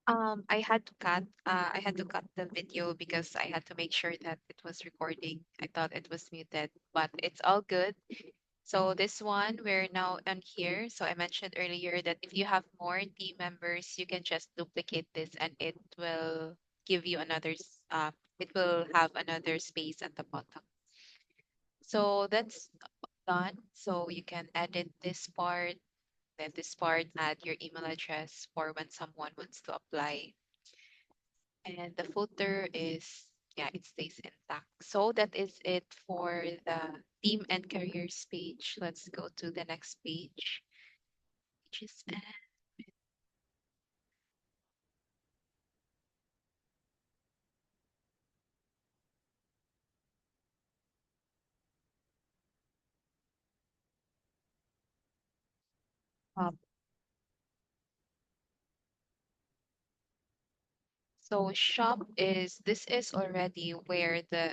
I had to cut the video because I had to make sure that it was recording. I thought it was muted, but it's all good. So this one, we're now on here. So I mentioned earlier that if you have more team members, you can just duplicate this and it will give you it will have another space at the bottom. So that's done. So you can edit this part, then this part, add your email address for when someone wants to apply. And the footer is, yeah, it stays intact. So that is it for the team and careers page. Let's go to the next page, which is um, so shop is this is already where the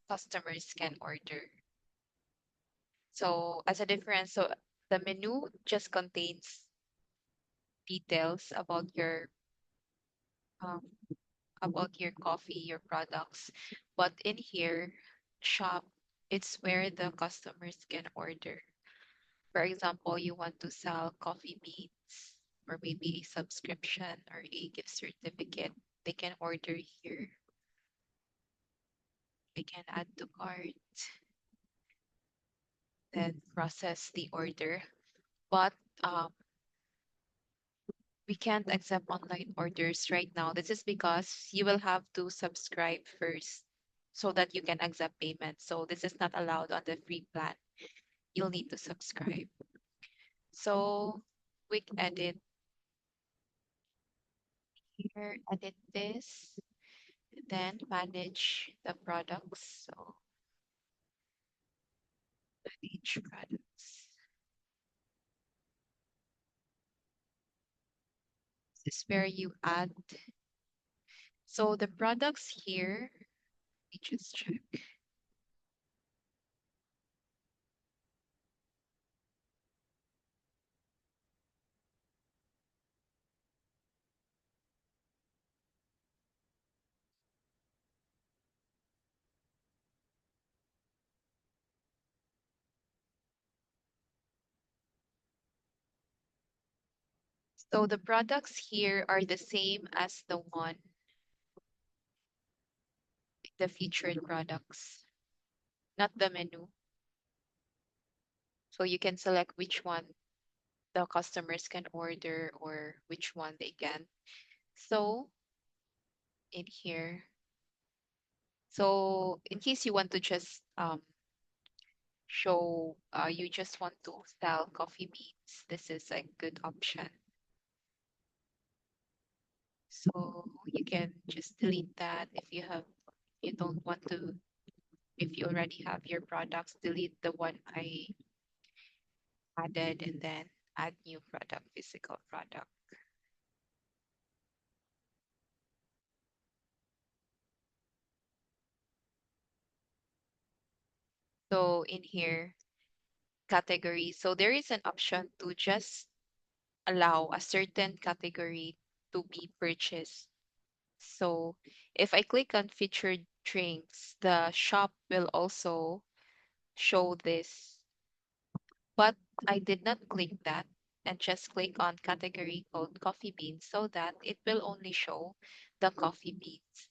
customers can order. So as a difference, so the menu just contains details um, about your coffee, your products. But in here, shop, it's where the customers can order. For example, you want to sell coffee beans or maybe a subscription or a gift certificate. They can order here. They can add to cart, then process the order. But um, we can't accept online orders right now. This is because you will have to subscribe first so that you can accept payment. So this is not allowed on the free plan. You'll need to subscribe. So quick edit here, edit this, then manage the products. So manage products. This is where you add. So the products here, let me just check. So the products here are the same as the one, the featured products, not the menu. So you can select which one the customers can order or which one they can. So in here, so in case you want to just show you just want to sell coffee beans, this is a good option. So you can just delete that if you don't want to, if you already have your products, delete the one I added and then add new product, physical product. So in here, category. So there is an option to just allow a certain category to be purchased. So if I click on featured drinks, the shop will also show this, but I did not click that and just click on category called coffee beans so that it will only show the coffee beans.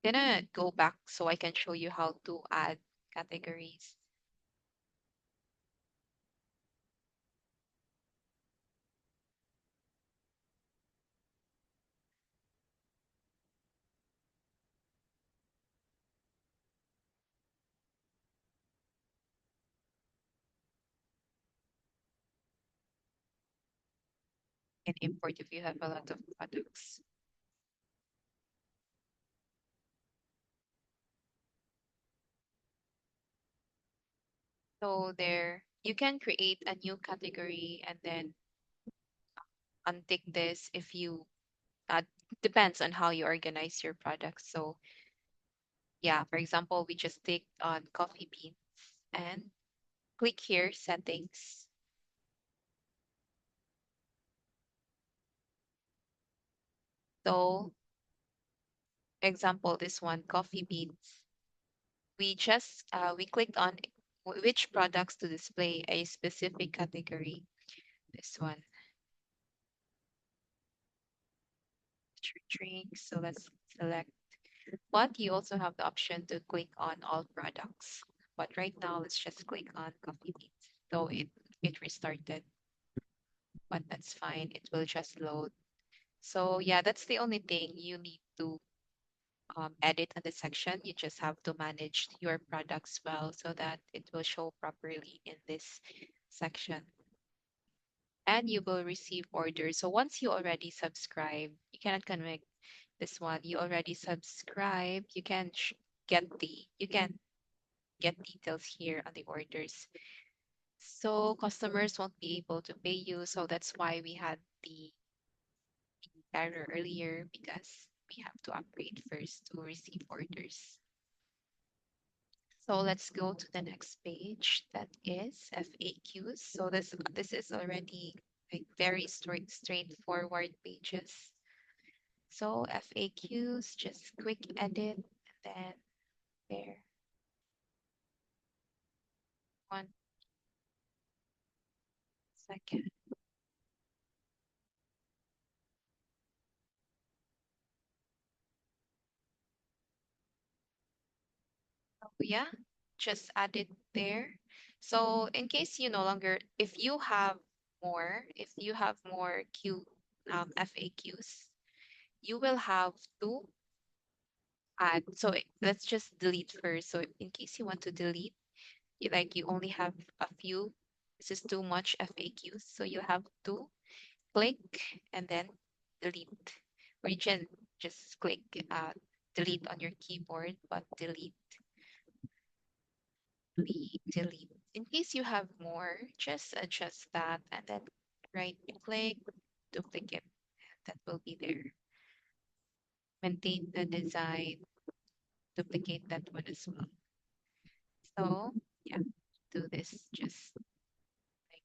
Gonna go back so I can show you how to add categories and import if you have a lot of products. So there, you can create a new category and then untick this if you, uh, depends on how you organize your products. So yeah, for example, we just ticked on coffee beans and click here, settings. So, example, this one, coffee beans. We clicked on which products to display a specific category. This one, drinks. So let's select. But you also have the option to click on all products. But right now, let's just click on coffee beans. So it restarted, but that's fine. It will just load. So yeah, that's the only thing you need to edit on the section. You just have to manage your products well so that it will show properly in this section. And you will receive orders. So once you already subscribe, you cannot connect this one. You already subscribe. You can get details here on the orders. So customers won't be able to pay you. So that's why we had the error earlier because we have to upgrade first to receive orders. So let's go to the next page. That is FAQs. So this is already like very straightforward pages. So FAQs, just quick edit and then there. 1 second. So yeah, just add it there. So in case you no longer, if you have more FAQs, you will have to add. So let's just delete first. So in case you want to delete, you only have a few. This is too much FAQs. So you have to click and then delete. Or you can just click delete on your keyboard, but delete. In case you have more, just adjust that and then right click, duplicate. That will be there. Maintain the design, duplicate that one as well. So yeah, do this just like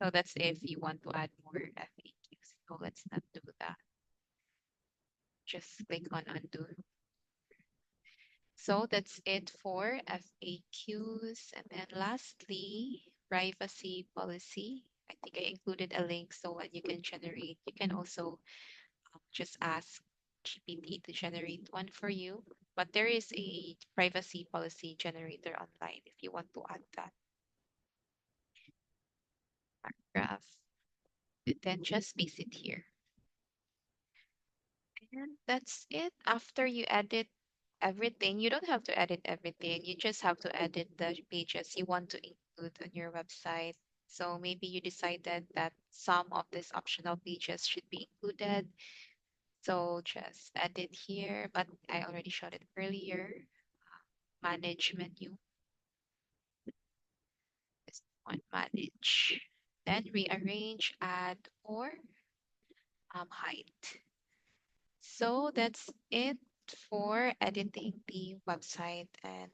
so that's if you want to add more FAQs. So let's not do that. Just click on undo. So that's it for FAQs. And then lastly, privacy policy. I think I included a link so when you can generate, you can also just ask GPT to generate one for you. But there is a privacy policy generator online if you want to add that graph. Then just paste it here. And that's it. After you edit everything, you don't have to edit everything. You just have to edit the pages you want to include on your website. So maybe you decided that some of these optional pages should be included. So just edit here, but I already showed it earlier. Manage menu, this one, manage. Then rearrange, add, or hide. So that's it for editing the website. And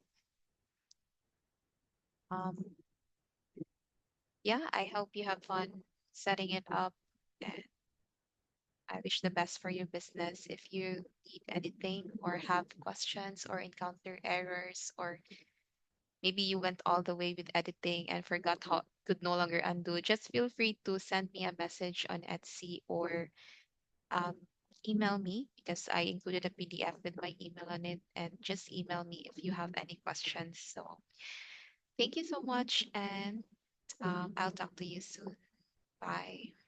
um, yeah, I hope you have fun setting it up. And I wish the best for your business. If you need anything or have questions or encounter errors, or maybe you went all the way with editing and forgot how could no longer undo, just feel free to send me a message on Etsy or um, email me because I included a PDF with my email on it. And just email me if you have any questions. So thank you so much, and I'll talk to you soon. Bye.